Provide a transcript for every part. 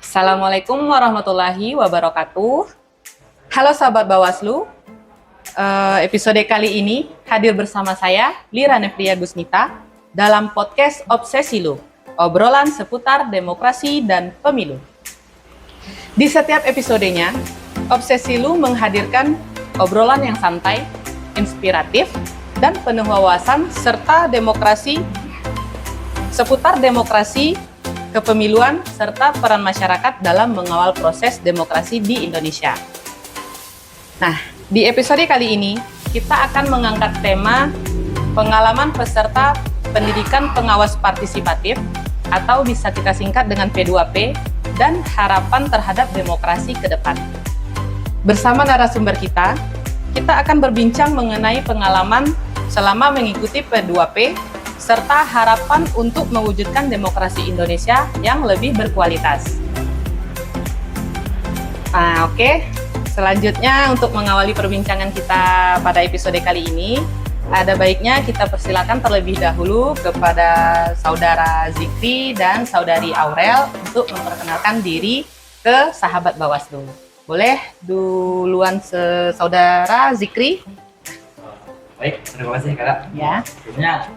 Assalamualaikum warahmatullahi wabarakatuh. Halo sahabat Bawaslu, episode kali ini hadir bersama saya, Lira Nefria Gusnita, dalam podcast Obsesi Lu, obrolan seputar demokrasi dan pemilu. Di setiap episodenya, Obsesi Lu menghadirkan obrolan yang santai, inspiratif, dan penuh wawasan serta seputar demokrasi, kepemiluan, serta peran masyarakat dalam mengawal proses demokrasi di Indonesia. Nah, di episode kali ini, kita akan mengangkat tema pengalaman peserta pendidikan pengawas partisipatif, atau bisa kita singkat dengan P2P, dan harapan terhadap demokrasi ke depan. Bersama narasumber kita akan berbincang mengenai pengalaman selama mengikuti P2P, serta harapan untuk mewujudkan demokrasi Indonesia yang lebih berkualitas. Nah, oke. Selanjutnya, untuk mengawali perbincangan kita pada episode kali ini, ada baiknya kita persilakan terlebih dahulu kepada Saudara Zikri dan Saudari Aurel untuk memperkenalkan diri ke sahabat Bawaslu. Boleh duluan Saudara Zikri? Baik, terima kasih Kak. Ya. Sebelumnya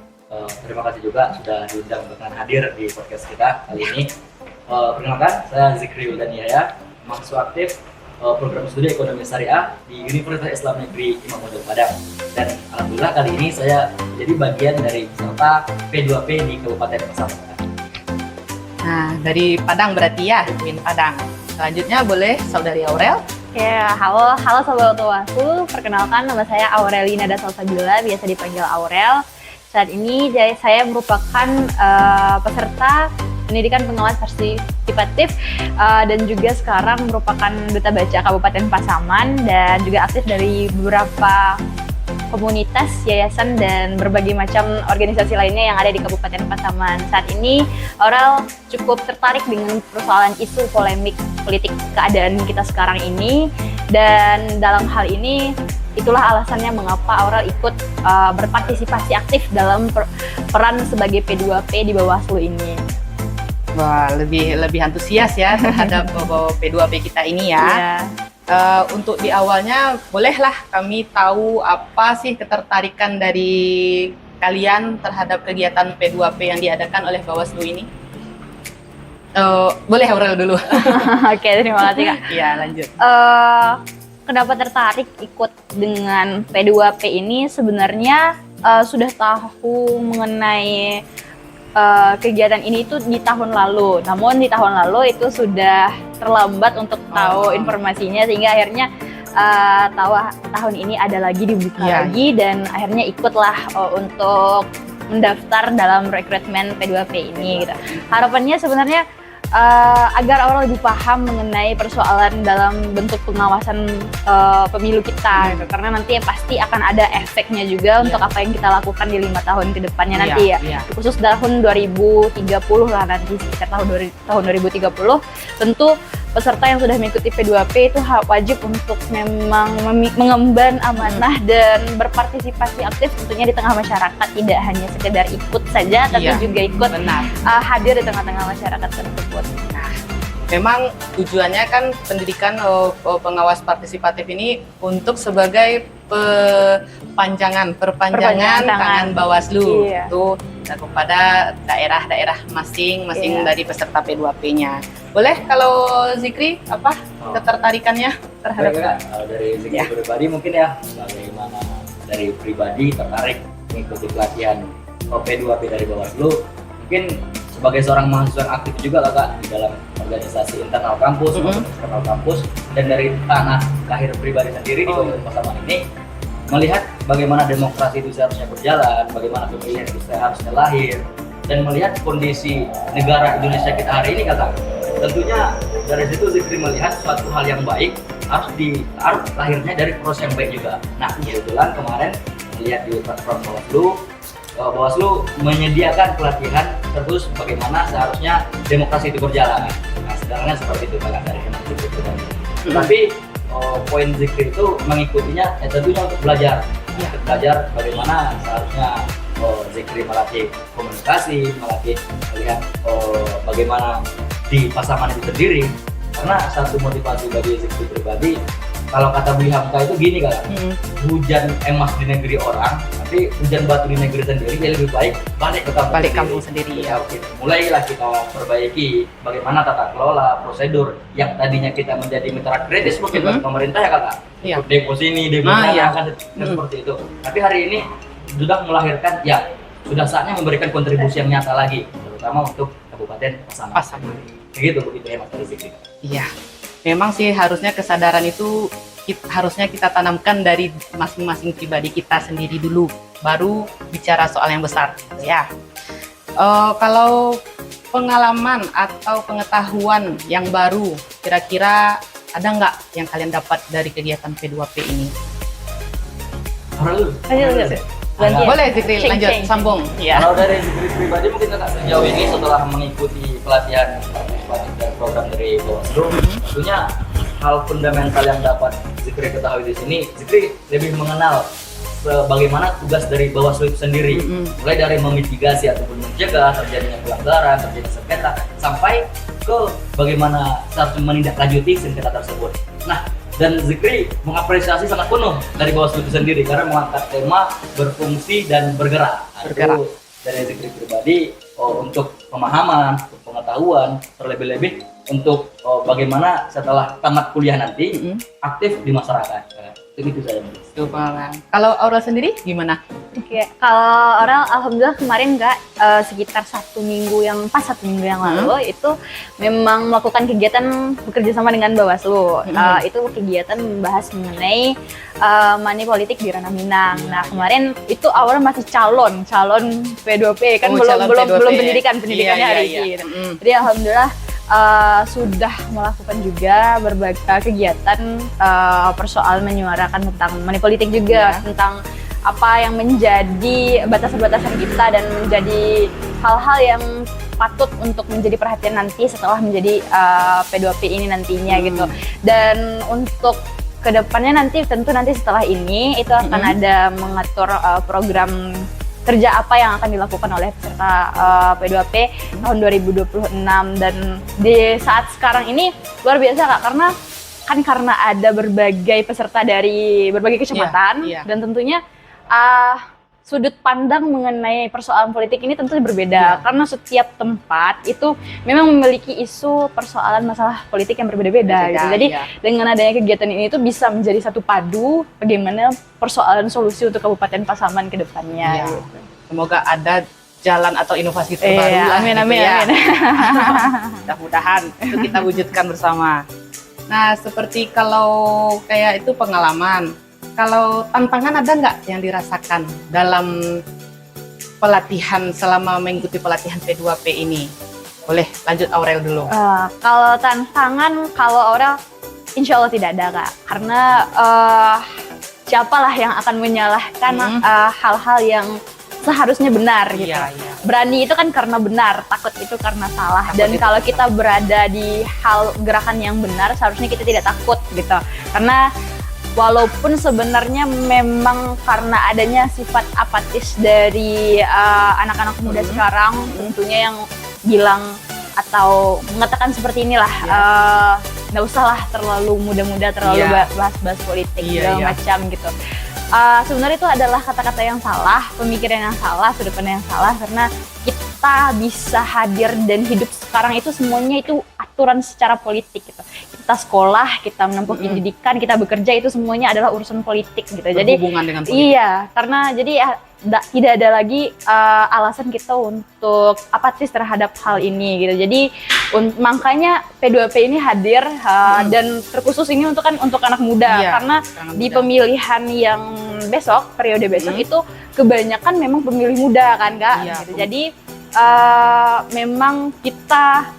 terima kasih juga sudah diundang dengan hadir di podcast kita kali ini. Perkenalkan, saya Zikri Uldaniaya, mahasiswa aktif program studi ekonomi syariah di Universitas Islam Negeri Imam Bonjol Padang. Dan alhamdulillah kali ini saya jadi bagian dari peserta P2P di Kabupaten Pasaman. Nah, dari Padang berarti ya, Min Padang. Selanjutnya boleh Saudari Aurel. Ya, halo Sobat Bawaslu. Perkenalkan, nama saya Aurelina Dasalsabila, biasa dipanggil Aurel. Saat ini saya merupakan peserta pendidikan pengawas partisipatif dan juga sekarang merupakan duta baca Kabupaten Pasaman dan juga aktif dari beberapa komunitas, yayasan, dan berbagai macam organisasi lainnya yang ada di Kabupaten Pasaman. Saat ini Aurel cukup tertarik dengan persoalan isu polemik politik keadaan kita sekarang ini, dan dalam hal ini itulah alasannya mengapa Aurel ikut berpartisipasi aktif dalam peran sebagai P2P di Bawaslu ini. Wah, lebih antusias ya terhadap P2P kita ini ya. Ya. Untuk di awalnya, bolehlah kami tahu apa sih ketertarikan dari kalian terhadap kegiatan P2P yang diadakan oleh Bawaslu ini? Boleh Aurel dulu. Oke, terima kasih Kak. Iya, lanjut. Kenapa tertarik ikut dengan P2P ini? Sebenarnya sudah tahu mengenai kegiatan ini itu di tahun lalu. Namun di tahun lalu itu sudah terlambat untuk tahu informasinya, sehingga akhirnya tahu tahun ini ada lagi, dibuka lagi, dan akhirnya ikutlah untuk mendaftar dalam rekrutmen P2P ini gitu. Harapannya sebenarnya agar orang lebih paham mengenai persoalan dalam bentuk pengawasan pemilu kita gitu. Karena nanti pasti akan ada efeknya juga untuk apa yang kita lakukan di 5 tahun ke depannya nanti ya. Khusus tahun 2030 lah, nanti sekitar tahun 2030 tentu peserta yang sudah mengikuti P2P itu wajib untuk memang mengemban amanah dan berpartisipasi aktif tentunya di tengah masyarakat, tidak hanya sekedar ikut saja, tapi juga ikut hadir di tengah-tengah masyarakat tersebut. Nah, memang tujuannya kan pendidikan pengawas partisipatif ini untuk sebagai perpanjangan tangan Bawaslu itu kepada daerah-daerah masing-masing dari peserta P2P-nya. Boleh kalau Zikri apa ketertarikannya terhadap dari segi pribadi mungkin ya, bagaimana dari pribadi tertarik mengikuti pelatihan P2P dari Bawaslu, mungkin sebagai seorang mahasiswa yang aktif juga Kak di dalam organisasi internal kampus maupun eksternal kampus, dan dari tanah lahir pribadi sendiri di Kabupaten Pasaman ini, melihat bagaimana demokrasi itu seharusnya berjalan, bagaimana pemilihan itu seharusnya lahir, dan melihat kondisi negara Indonesia kita hari ini Kakak. Tentunya dari situ Zikri melihat suatu hal yang baik harus lahirnya dari proses yang baik juga. Nah, kebetulan kemarin melihat di platform Bawaslu menyediakan pelatihan terus bagaimana seharusnya demokrasi itu berjalan. Nah, sebenarnya seperti itu Kakak dari Zikri pribadi. Tapi poin Zikri itu mengikutinya tentunya untuk belajar. Belajar bagaimana seharusnya Zikri melatih komunikasi, melatih melihat bagaimana di pasangan itu sendiri. Karena satu motivasi bagi Zikri pribadi, kalau kata Budi Hamka itu gini kan, hujan emas di negeri orang, tapi hujan batu di negeri sendiri, ya lebih baik balik ke kampung sendiri. Ya, oke. Mulailah kita perbaiki bagaimana tata kelola, prosedur yang tadinya kita menjadi mitra kritis mungkin bagi pemerintah ya kakak. Iya. Depo sini, depo sana, kan seperti itu. Tapi hari ini sudah melahirkan, ya sudah saatnya memberikan kontribusi yang nyata lagi, terutama untuk Kabupaten Pasaman. Begitu ya Mas Zikri. Iya. Memang sih harusnya kesadaran itu harusnya kita tanamkan dari masing-masing pribadi kita sendiri dulu, baru bicara soal yang besar, gitu ya. Kalau pengalaman atau pengetahuan yang baru, kira-kira ada nggak yang kalian dapat dari kegiatan P2P ini? Boleh Zikri, lanjut, sambung. Ya. Kalau dari Zikri pribadi mungkin kakak sejauh ini setelah mengikuti pelatihan dan program dari Bawaslu, tentunya hal fundamental yang dapat Zikri ketahui di sini, Zikri lebih mengenal bagaimana tugas dari Bawaslu itu sendiri, mulai dari memitigasi ataupun mencegah terjadinya pelanggaran, terjadinya sengketa, sampai ke bagaimana harus menindaklanjuti sengketa tersebut. Nah, dan Zikri mengapresiasi sangat penuh dari Bawaslu itu sendiri karena mengangkat tema berfungsi dan bergerak. Itu dari Zikri pribadi untuk pemahaman, untuk pengetahuan, terlebih-lebih untuk bagaimana setelah tamat kuliah nanti aktif di masyarakat. Itu saja. Kalau Aurel sendiri gimana? Oke, kalau Aurel alhamdulillah kemarin sekitar 1 minggu yang lalu itu memang melakukan kegiatan bekerja sama dengan Bawaslu. Itu kegiatan membahas mengenai money politik di Ranah Minang. Nah, kemarin itu Aurel masih calon P2P kan, belum pendidikannya hari ini. Jadi alhamdulillah sudah melakukan juga berbagai kegiatan persoalan menyuarakan tentang money politik juga, tentang apa yang menjadi batasan-batasan kita dan menjadi hal-hal yang patut untuk menjadi perhatian nanti setelah menjadi P2P ini nantinya gitu. Dan untuk kedepannya nanti setelah ini itu akan ada mengatur program kerja apa yang akan dilakukan oleh peserta P2P tahun 2026. Dan di saat sekarang ini luar biasa Kak, karena ada berbagai peserta dari berbagai kecamatan dan tentunya sudut pandang mengenai persoalan politik ini tentu berbeda karena setiap tempat itu memang memiliki isu persoalan masalah politik yang berbeda-beda gitu. Jadi dengan adanya kegiatan ini itu bisa menjadi satu padu bagaimana persoalan solusi untuk Kabupaten Pasaman ke depannya. Gitu. Semoga ada jalan atau inovasi terbaru lah. Amin. Mudah-mudahan itu kita wujudkan bersama. Nah, seperti kalau kayak itu pengalaman, kalau tantangan ada nggak yang dirasakan dalam pelatihan selama mengikuti pelatihan P2P ini? Boleh lanjut Aurel dulu. Kalau tantangan, kalau Aurel insya Allah tidak ada Kak, karena siapalah yang akan menyalahkan hal-hal yang seharusnya benar gitu. Berani itu kan karena benar, takut itu karena salah. Dan kalau kita berada di hal gerakan yang benar, seharusnya kita tidak takut gitu. Karena walaupun sebenarnya memang karena adanya sifat apatis dari anak-anak muda sekarang, tentunya yang bilang atau mengatakan seperti inilah, nggak usah lah terlalu muda-muda, terlalu bahas-bahas politik segala macam gitu. Sebenarnya itu adalah kata-kata yang salah, pemikiran yang salah, sudut pandang yang salah, karena kita bisa hadir dan hidup sekarang itu semuanya itu aturan secara politik gitu. Kita sekolah, kita menempuh pendidikan, kita bekerja, itu semuanya adalah urusan politik gitu. Jadi berhubungan dengan politik. Iya, karena jadi tidak ada lagi alasan kita untuk apatis terhadap hal ini gitu. Jadi makanya P2P ini hadir dan terkhusus ini untuk anak muda karena di pemilihan yang besok, periode besok itu kebanyakan memang pemilih muda kan Kak. Gitu. Jadi memang kita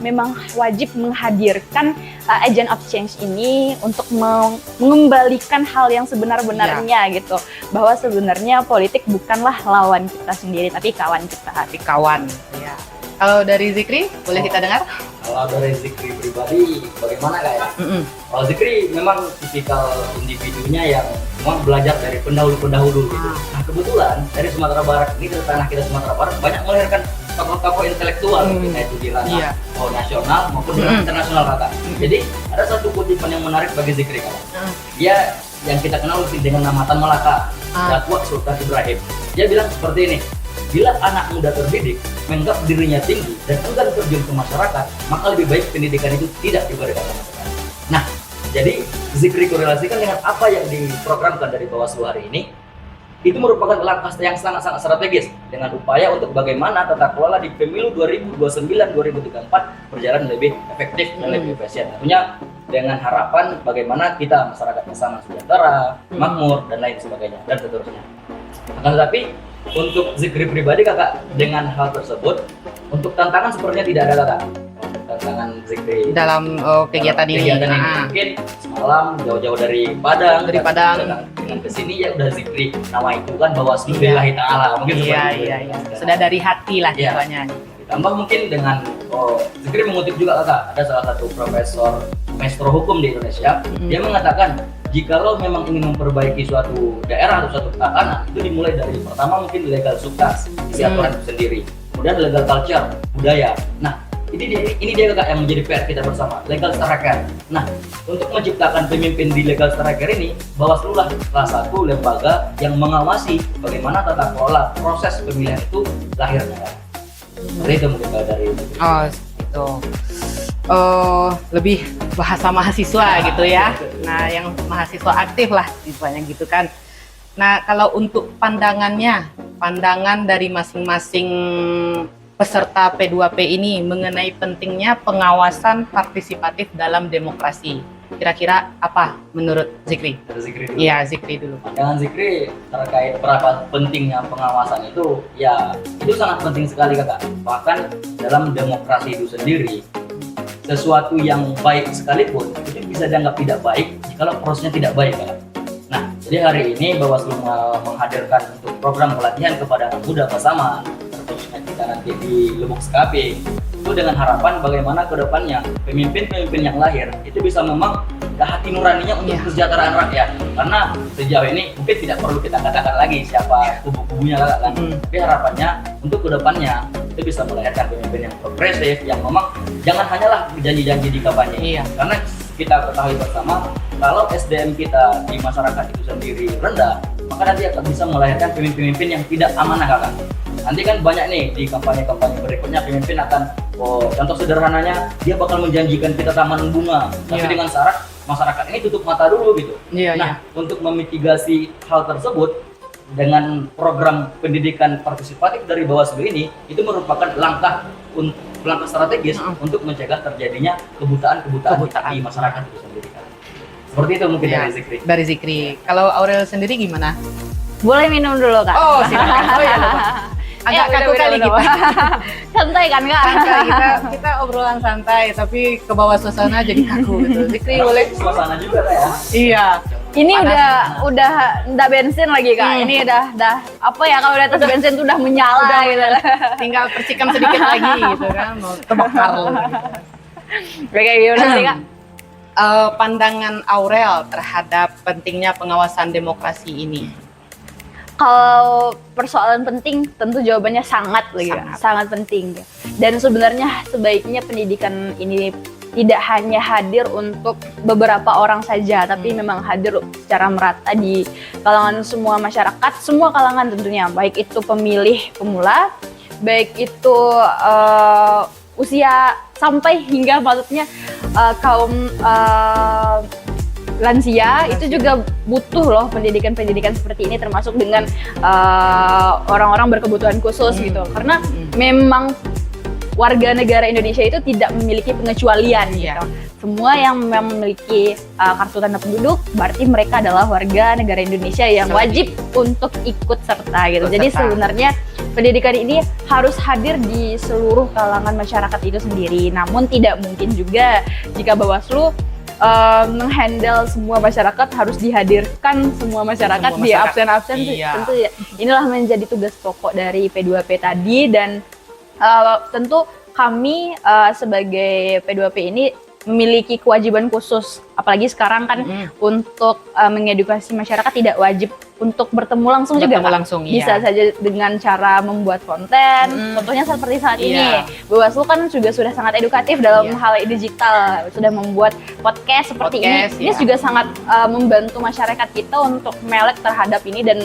wajib menghadirkan agent of change ini untuk mengembalikan hal yang sebenar-benarnya gitu, bahwa sebenarnya politik bukanlah lawan kita sendiri tapi kawan kita. Ya. Kalau dari Zikri boleh kita dengar? Kalau dari Zikri pribadi bagaimana Kak ya? Kalau Zikri memang tipikal individunya yang memang belajar dari pendahulu gitu. Nah kebetulan dari Sumatera Barat ini, dari tanah kita Sumatera Barat banyak melahirkan tokoh-tokoh intelektual baik itu di ranah nasional maupun di ranah internasional kakak. Jadi ada satu kutipan yang menarik bagi Zikri kakak. Dia yang kita kenal dengan nama Tan Malaka, Datuk Sultan Ibrahim. Dia bilang seperti ini, bila anak muda terdidik, menganggap dirinya tinggi dan enggan terjun ke masyarakat, maka lebih baik pendidikan itu tidak diberikan masyarakat. Nah, jadi Zikri korelasikan dengan apa yang diprogramkan dari Bawaslu hari ini, itu merupakan langkah yang sangat-sangat strategis dengan upaya untuk bagaimana tata kelola di pemilu 2029-2034 berjalan lebih efektif dan lebih efisien. Tentunya dengan harapan bagaimana kita masyarakat bersama sejahtera, makmur dan lain sebagainya dan seterusnya. Akan tetapi untuk Zikri pribadi kakak dengan hal tersebut, untuk tantangan sepertinya tidak ada kakak. Untuk tantangan Zikri dalam kegiatan ini. Mungkin semalam jauh-jauh dari Padang, dengan kesini ya udah Zikri nama itu kan Bawaslu lillahi ta'ala mungkin seperti itu. Sudah dari hati lah istilahnya. Ditambah mungkin dengan Zikri mengutip juga kakak, ada salah satu profesor maestro hukum di Indonesia, dia mengatakan jikalau memang ingin memperbaiki suatu daerah atau suatu tatanan, itu dimulai dari pertama mungkin legal substance, isi aturan itu sendiri, kemudian legal culture, budaya. Nah, ini dia kakak yang menjadi PR kita bersama, legal striker. Nah, untuk menciptakan pemimpin di legal striker ini, Bawaslu lah salah satu lembaga yang mengawasi bagaimana tata kelola proses pemilihan itu lahirnya. Seperti itu mungkin dari itu. Lebih bahasa mahasiswa gitu ya. Nah, yang mahasiswa aktif lah istilahnya gitu kan. Nah, kalau untuk pandangan dari masing-masing peserta P2P ini mengenai pentingnya pengawasan partisipatif dalam demokrasi, kira-kira apa menurut Zikri? Iya, Zikri dulu. Pandangan Zikri terkait berapa pentingnya pengawasan itu, ya itu sangat penting sekali kakak. Bahkan dalam demokrasi itu sendiri, sesuatu yang baik sekalipun itu bisa dianggap tidak baik jika prosesnya tidak baik kakak. Nah, jadi hari ini Bawaslu menghadirkan untuk program pelatihan kepada anak muda Pasaman, terkhususnya kita nanti di Lubuk Sekapi, itu dengan harapan bagaimana ke depannya pemimpin-pemimpin yang lahir itu bisa memang hati nuraninya untuk kesejahteraan rakyat. Karena sejauh ini mungkin tidak perlu kita katakan lagi siapa kubu-kubunya kan. Tapi harapannya untuk ke depannya itu bisa melahirkan pemimpin yang progresif, yang memang jangan hanyalah janji-janji di kampanye. Karena kita ketahui bersama, kalau SDM kita di masyarakat itu sendiri rendah, maka nanti akan bisa melahirkan pemimpin-pemimpin yang tidak amanah kakak. Nanti kan banyak nih di kampanye-kampanye berikutnya pemimpin akan, contoh sederhananya dia bakal menjanjikan kita taman bunga, tapi dengan syarat masyarakat ini tutup mata dulu gitu. Untuk memitigasi hal tersebut dengan program pendidikan partisipatif dari Bawaslu ini, itu merupakan langkah strategis untuk mencegah terjadinya kebutaan di masyarakat itu sendiri. Seperti itu mungkin dari Zikri. Kalau Aurel sendiri gimana? Boleh minum dulu kak? Oh silakan. Agak kaku kali kita. Santai kan kak? Santai, kita obrolan santai, tapi ke bawah suasana jadi kaku gitu. Zikri boleh? Suasana juga ya? Iya. Ini udah enggak bensin lagi kak. Ini udah apa ya, kalau di atas bensin tuh udah menyala gitu. Tinggal percikan sedikit lagi gitu kan, mau terbakar gitu. Kayak gimana sih kak? Pandangan Aurel terhadap pentingnya pengawasan demokrasi ini. Kalau persoalan penting, tentu jawabannya sangat penting. Dan sebenarnya sebaiknya pendidikan ini tidak hanya hadir untuk beberapa orang saja, tapi memang hadir secara merata di kalangan semua masyarakat, semua kalangan tentunya, baik itu pemilih pemula, baik itu usia sampai hingga maksudnya kaum lansia itu juga butuh loh pendidikan seperti ini, termasuk dengan orang-orang berkebutuhan khusus gitu, karena memang warga negara Indonesia itu tidak memiliki pengecualian gitu. Semua yang memiliki kartu tanda penduduk berarti mereka adalah warga negara Indonesia yang wajib untuk ikut serta gitu. Jadi sebenarnya pendidikan ini harus hadir di seluruh kalangan masyarakat itu sendiri. Namun tidak mungkin juga jika Bawaslu menghandle semua masyarakat, harus dihadirkan semua masyarakat di absen-absen. Tentu ya, inilah menjadi tugas pokok dari P2P tadi, dan tentu kami sebagai P2P ini memiliki kewajiban khusus. Apalagi sekarang kan untuk mengedukasi masyarakat tidak wajib untuk bertemu langsung juga, Bertemu Kak. langsung, Bisa iya. saja dengan cara membuat konten. Contohnya seperti saat ini, Iya. Bawaslu kan juga sudah sangat edukatif dalam Iya. hal digital, sudah membuat podcast seperti Podcast, ini. Ini iya. juga sangat membantu masyarakat kita untuk melek terhadap ini dan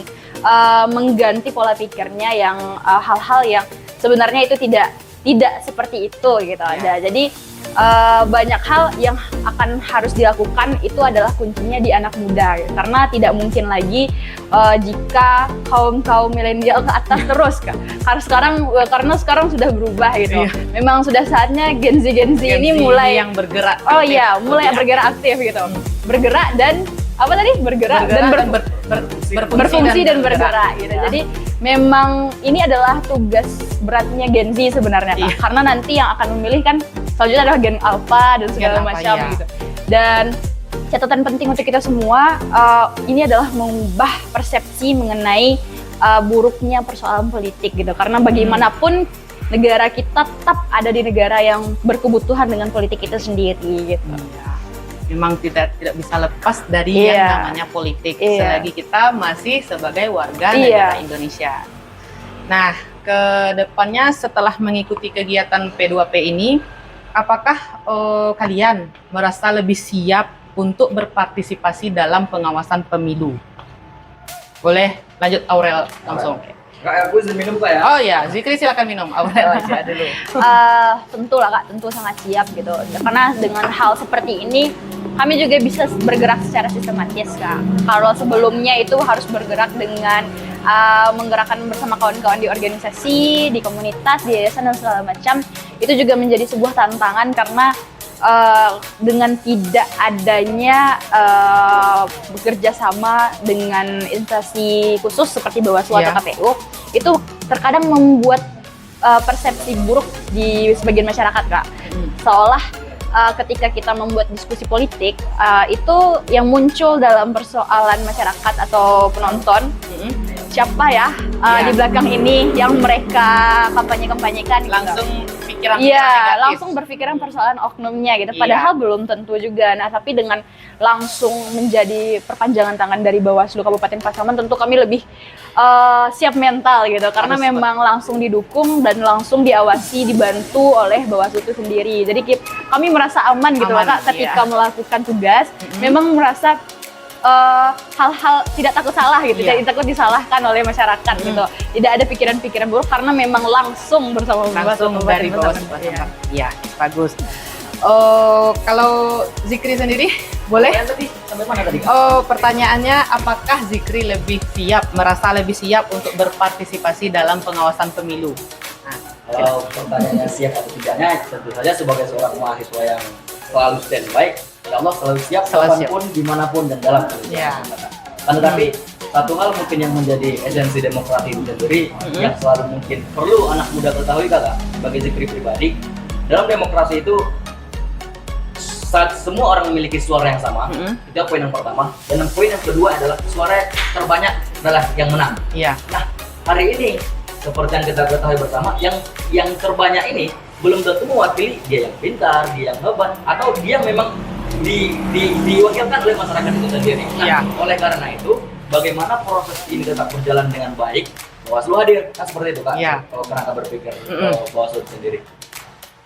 mengganti pola pikirnya yang hal-hal yang sebenarnya itu tidak seperti itu gitu. Iya. Jadi banyak hal yang harus dilakukan itu adalah kuncinya di anak muda gitu. Karena tidak mungkin lagi jika kaum milenial ke atas terus, Kak. Karena sekarang sudah berubah gitu. Iya. Memang sudah saatnya Gen Z ini mulai yang bergerak. oh aktif, iya, mulai lebih bergerak aktif gitu. Bergerak dan apa tadi? Bergerak dan berfungsi dan bergerak gitu. Ya. Jadi memang ini adalah tugas beratnya Gen Z sebenarnya, Kak. Iya. Karena nanti yang akan memilih kan selanjutnya adalah Gen Alpha dan segala Gen Alpha, macam iya. gitu. Dan catatan penting untuk kita semua ini adalah mengubah persepsi mengenai buruknya persoalan politik gitu. Karena bagaimanapun negara kita tetap ada di negara yang berkebutuhan dengan politik itu sendiri gitu. Iya. Memang tidak bisa lepas dari Iya. yang namanya politik Iya. selagi kita masih sebagai warga Iya. negara Indonesia. Nah, ke depannya setelah mengikuti kegiatan P2P ini, apakah kalian merasa lebih siap untuk berpartisipasi dalam pengawasan pemilu? Boleh lanjut Aurel langsung. Kak, aku izin minum Kak ya. Oh ya, Zikri silakan minum. Aurel aja dulu. Tentu lah Kak, tentu sangat siap gitu. Karena dengan hal seperti ini kami juga bisa bergerak secara sistematis, Kak. Kalau sebelumnya itu harus bergerak dengan menggerakkan bersama kawan-kawan di organisasi, di komunitas, di yayasan dan segala macam, itu juga menjadi sebuah tantangan karena dengan tidak adanya bekerja sama dengan instansi khusus seperti Bawaslu Iya. atau KPU, itu terkadang membuat persepsi buruk di sebagian masyarakat, Kak. Seolah ketika kita membuat diskusi politik, itu yang muncul dalam persoalan masyarakat atau penonton, siapa ya Iya. di belakang ini yang mereka kampanye-kampanyekan gitu. Langsung pikiran Iya, negatif. langsung berpikiran persoalan oknumnya gitu. Iya. Padahal belum tentu juga. Nah, tapi dengan langsung menjadi perpanjangan tangan dari Bawaslu Kabupaten Pasaman, tentu kami lebih siap mental gitu. Karena Harus memang langsung didukung dan langsung diawasi, dibantu oleh Bawaslu itu sendiri. Jadi kami merasa aman gitu loh, Aman, Kak, ketika iya. melakukan tugas. Memang merasa hal-hal tidak takut salah gitu, Iya. tidak takut disalahkan oleh masyarakat gitu. Tidak ada pikiran-pikiran buruk karena memang langsung bersama Langsung Bawaslu dari Kabupaten bawah. Pasaman. Iya, bagus. Kalau Zikri sendiri boleh? Yang tadi sampai mana tadi? Pertanyaannya, apakah Zikri merasa lebih siap untuk berpartisipasi dalam pengawasan pemilu? Nah, Kalau pertanyaannya siap atau tidaknya, tentu saja sebagai seorang mahasiswa yang selalu standby, ya Allah selalu siap Selalu siap. kapanpun, dimanapun dan dalam Iya. Kan tetapi satu hal mungkin yang menjadi esensi demokrasi itu sendiri yang selalu mungkin perlu anak muda ketahui Kakak sebagai Zikri pribadi, dalam demokrasi itu saat semua orang memiliki suara yang sama, itu poin yang pertama. Dan poin yang kedua adalah suara terbanyak adalah yang menang. iya, Nah, hari ini seperti yang kita ketahui bersama, yang terbanyak ini belum tentu mewakili dia yang pintar, dia yang hebat, atau dia memang diwakilkan oleh masyarakat itu sendiri. Nah, Iya. oleh karena itu, bagaimana proses ini tetap berjalan dengan baik, Bawaslu hadir, kan seperti itu Kak. Iya. Kalau kerangka berpikir Bawaslu itu sendiri.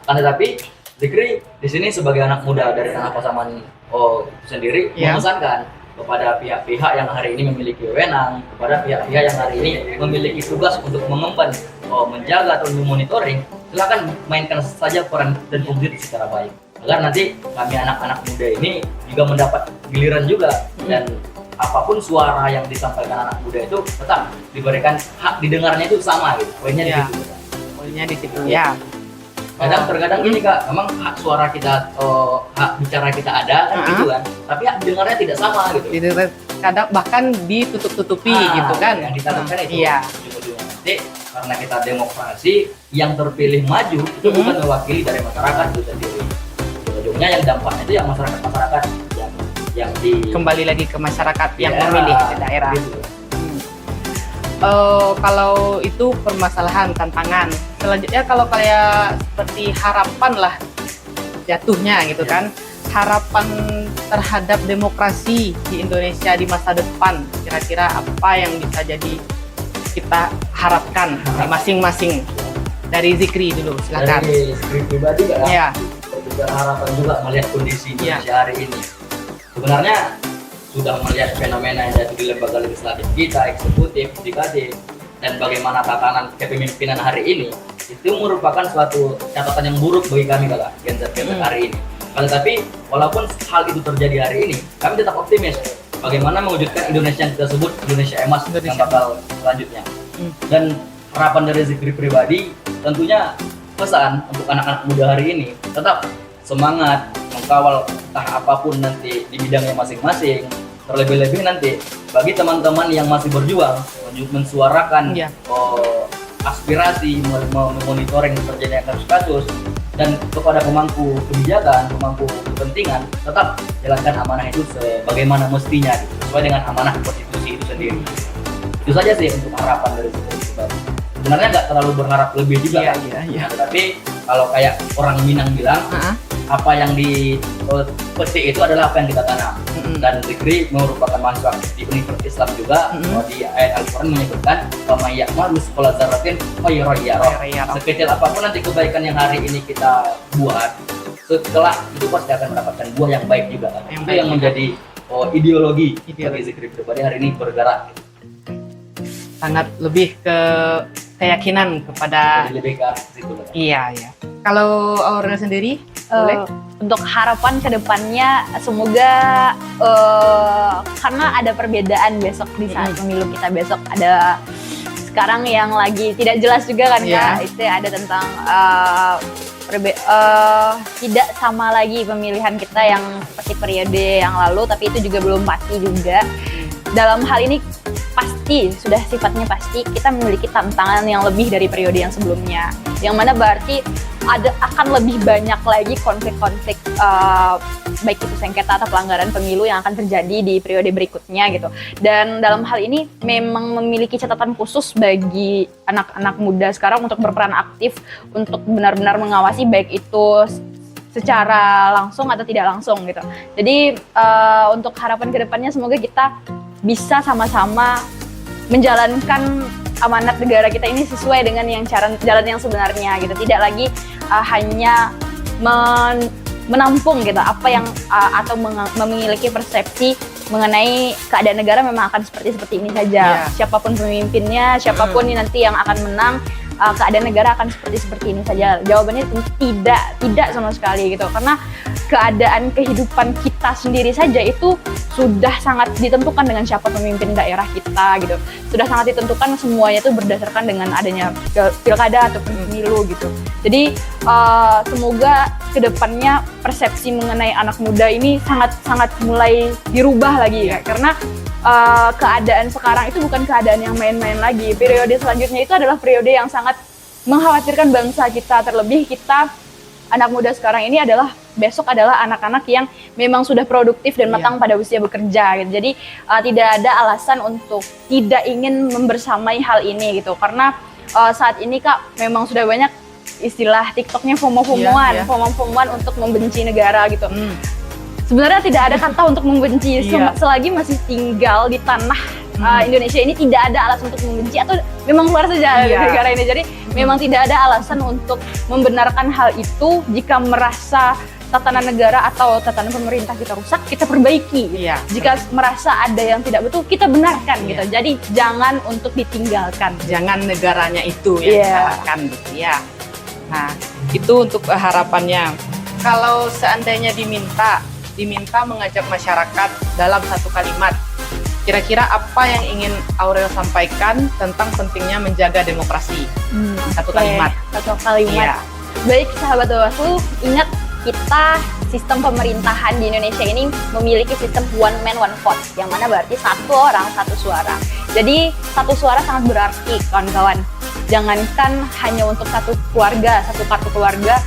Kan tetapi Zikri di sini sebagai anak muda dari Tanah Pasaman itu sendiri Iya. memesankan kepada pihak-pihak yang hari ini memiliki wewenang, kepada pihak-pihak yang hari ini memiliki tugas untuk mengemban, menjaga atau memonitoring, silakan mainkan saja peran dan fungsi itu secara baik. Agar nanti kami anak-anak muda ini juga mendapat giliran juga dan apapun suara yang disampaikan anak muda itu tetap diberikan hak didengarnya itu sama gitu. Poinnya Iya. di situ. poinnya di situ ya. Terkadang gini Kak, memang hak suara kita, hak bicara kita ada kan gitu kan, tapi hak dengarnya tidak sama gitu. Itu kadang bahkan ditutup-tutupi gitu kan. Yang ditakutkan itu Iya. ujung-ujungnya nanti karena kita demokrasi yang terpilih maju itu bukan mewakili dari masyarakat itu sendiri. Ujung-ujungnya yang dampaknya itu yang masyarakat yang di Kembali lagi ke masyarakat yang daerah, memilih di daerah. gitu. Kalau itu permasalahan tantangan, selanjutnya kalau kayak seperti harapan lah jatuhnya gitu kan. harapan terhadap demokrasi di Indonesia di masa depan, kira-kira apa yang bisa jadi kita harapkan di masing-masing. Dari Zikri dulu, silakan. Dari Zikri pribadi nggak Iya. Juga harapan juga melihat kondisi Iya. Indonesia hari ini. Sebenarnya sudah melihat fenomena yang ada di lembaga legislatif kita, eksekutif, yudikatif, dan bagaimana tatanan kepemimpinan hari ini, itu merupakan suatu catatan yang buruk bagi kami Gen Z hari ini. Tetapi walaupun hal itu terjadi hari ini, kami tetap optimis bagaimana mewujudkan Indonesia yang kita sebut Indonesia emas yang bakal selanjutnya. Dan harapan dari Zikri pribadi tentunya pesan untuk anak-anak muda hari ini tetap semangat mengkawal entah apapun nanti di bidangnya masing-masing. Terlebih-lebih nanti bagi teman-teman yang masih berjuang mensuarakan aspirasi, memonitoring terjadinya kasus-kasus, dan kepada pemangku kebijakan, pemangku kepentingan, tetap jalankan amanah itu sebagaimana mestinya, sesuai dengan amanah konstitusi itu sendiri. Itu saja sih untuk harapan dari pribadi. Sebenarnya nggak terlalu berharap lebih juga, Iya. Tapi kalau kayak orang Minang bilang, apa yang dipetik itu adalah apa yang kita tanam. Dan Zikri merupakan mahasiswa di Universitas Islam juga. Di ayat Al-Quran menyebutkan "Famayyamal misqala dzarratin khairan yarah". Sekecil apapun nanti kebaikan yang hari ini kita buat, setelah itu pasti akan mendapatkan buah yang baik juga. Itu yang menjadi ideologi bagi Zikri pribadi hari ini bergerak. Sangat lebih ke keyakinan kepada Lebih ke situ. Iya. Kalau Aurel sendiri, boleh? Untuk harapan ke depannya semoga karena ada perbedaan besok di saat pemilu kita besok, ada sekarang yang lagi tidak jelas juga kan Kak, itu ada tentang tidak sama lagi pemilihan kita yang seperti periode yang lalu, tapi itu juga belum pasti juga. Dalam hal ini pasti, sudah sifatnya pasti kita memiliki tantangan yang lebih dari periode yang sebelumnya, yang mana berarti akan lebih banyak lagi konflik-konflik baik itu sengketa atau pelanggaran pemilu yang akan terjadi di periode berikutnya gitu. Dan dalam hal ini memang memiliki catatan khusus bagi anak-anak muda sekarang untuk berperan aktif, untuk benar-benar mengawasi baik itu secara langsung atau tidak langsung gitu. Jadi untuk harapan kedepannya semoga kita bisa sama-sama menjalankan amanat negara kita ini sesuai dengan jalan yang sebenarnya gitu. Tidak lagi hanya menampung gitu apa yang atau memiliki persepsi mengenai keadaan negara memang akan seperti ini saja. Siapapun pemimpinnya, siapapun nanti yang akan menang, keadaan negara akan seperti ini saja. Jawabannya tidak sama sekali gitu. Karena keadaan kehidupan kita sendiri saja itu sudah sangat ditentukan dengan siapa pemimpin daerah kita gitu. Sudah sangat ditentukan, semuanya itu berdasarkan dengan adanya pilkada atau pemilu gitu. Jadi semoga kedepannya persepsi mengenai anak muda ini sangat mulai dirubah lagi ya. Karena keadaan sekarang itu bukan keadaan yang main-main lagi. Periode selanjutnya itu adalah periode yang sangat mengkhawatirkan bangsa kita. Terlebih kita anak muda sekarang ini besok adalah anak-anak yang memang sudah produktif dan matang pada usia bekerja gitu. Jadi tidak ada alasan untuk tidak ingin membersamai hal ini gitu. Karena saat ini Kak memang sudah banyak istilah TikToknya FOMO-FOMOan untuk membenci negara gitu. Sebenarnya tidak ada kata untuk membenci, selagi masih tinggal di tanah Indonesia ini tidak ada alasan untuk membenci atau memang keluar saja dari negara ini. Jadi memang tidak ada alasan untuk membenarkan hal itu. Jika merasa tatanan negara atau tatanan pemerintah kita rusak, kita perbaiki. Jika merasa ada yang tidak betul, kita benarkan gitu. Jadi jangan untuk ditinggalkan. Jangan negaranya itu yang disalahkan gitu ya. Nah, itu untuk harapannya. Kalau seandainya diminta mengajak masyarakat dalam satu kalimat, kira-kira apa yang ingin Aurel sampaikan tentang pentingnya menjaga demokrasi? Satu kalimat. Baik sahabat Bawaslu, ingat kita sistem pemerintahan di Indonesia ini memiliki sistem one man one vote, yang mana berarti satu orang satu suara. Jadi satu suara sangat berarti kawan-kawan. Jangankan hanya untuk satu keluarga, satu kartu keluarga,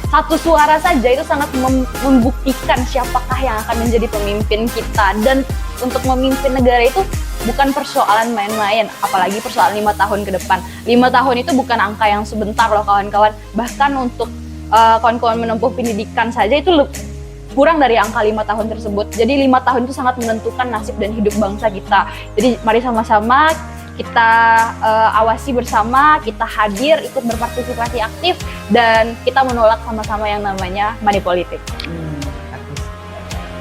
satu suara saja itu sangat membuktikan siapakah yang akan menjadi pemimpin kita. Dan untuk memimpin negara itu bukan persoalan main-main, apalagi persoalan 5 tahun ke depan. 5 tahun itu bukan angka yang sebentar loh kawan-kawan. Bahkan untuk kawan-kawan menempuh pendidikan saja itu kurang dari angka 5 tahun tersebut. Jadi 5 tahun itu sangat menentukan nasib dan hidup bangsa kita. Jadi mari sama-sama kita awasi bersama, kita hadir, ikut berpartisipasi aktif, dan kita menolak sama-sama yang namanya money politik. Bagus.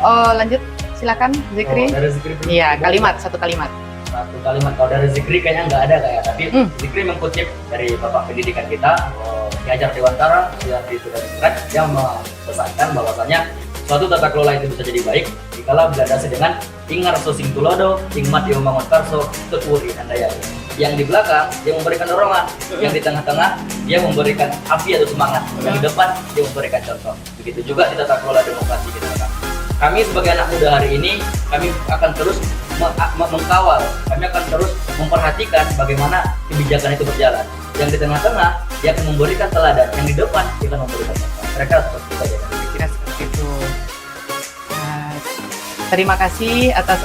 Oh, lanjut, silakan Zikri. Dari Zikri Iya, satu kalimat. Satu kalimat. Kalau dari Zikri kayaknya nggak ada kayak, tapi Zikri mengkutip dari Bapak Pendidikan kita, Ki Hajar Dewantara, yang sudah diseret, yang mempesankan bahwasanya suatu tata kelola itu bisa jadi baik jikalau dilandasi dengan ingar sosing tulodo, ingmat yang membangun karso, tekuri andaya. Yang di belakang dia memberikan dorongan, yang di tengah-tengah dia memberikan api atau semangat, yang di depan dia memberikan contoh. Begitu juga di tata kelola demokrasi kita. Kami sebagai anak muda hari ini, kami akan terus mengkawal, kami akan terus memperhatikan bagaimana kebijakan itu berjalan. Yang di tengah-tengah dia akan memberikan teladan, yang di depan dia akan memberikan contoh. Mereka seperti itu saja. Kira seperti itu. Terima kasih atas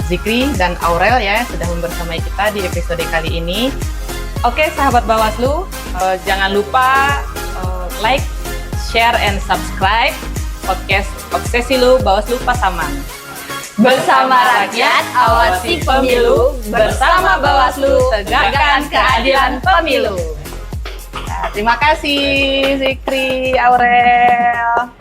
Zikri dan Aurel ya sudah membersamai kita di episode kali ini. Oke, sahabat Bawaslu, jangan lupa like, share, and subscribe podcast Obsesi Lu Bawaslu Pasaman. Bersama rakyat, awasi pemilu. Bersama Bawaslu, tegakkan keadilan pemilu. Nah, terima kasih Zikri, Aurel.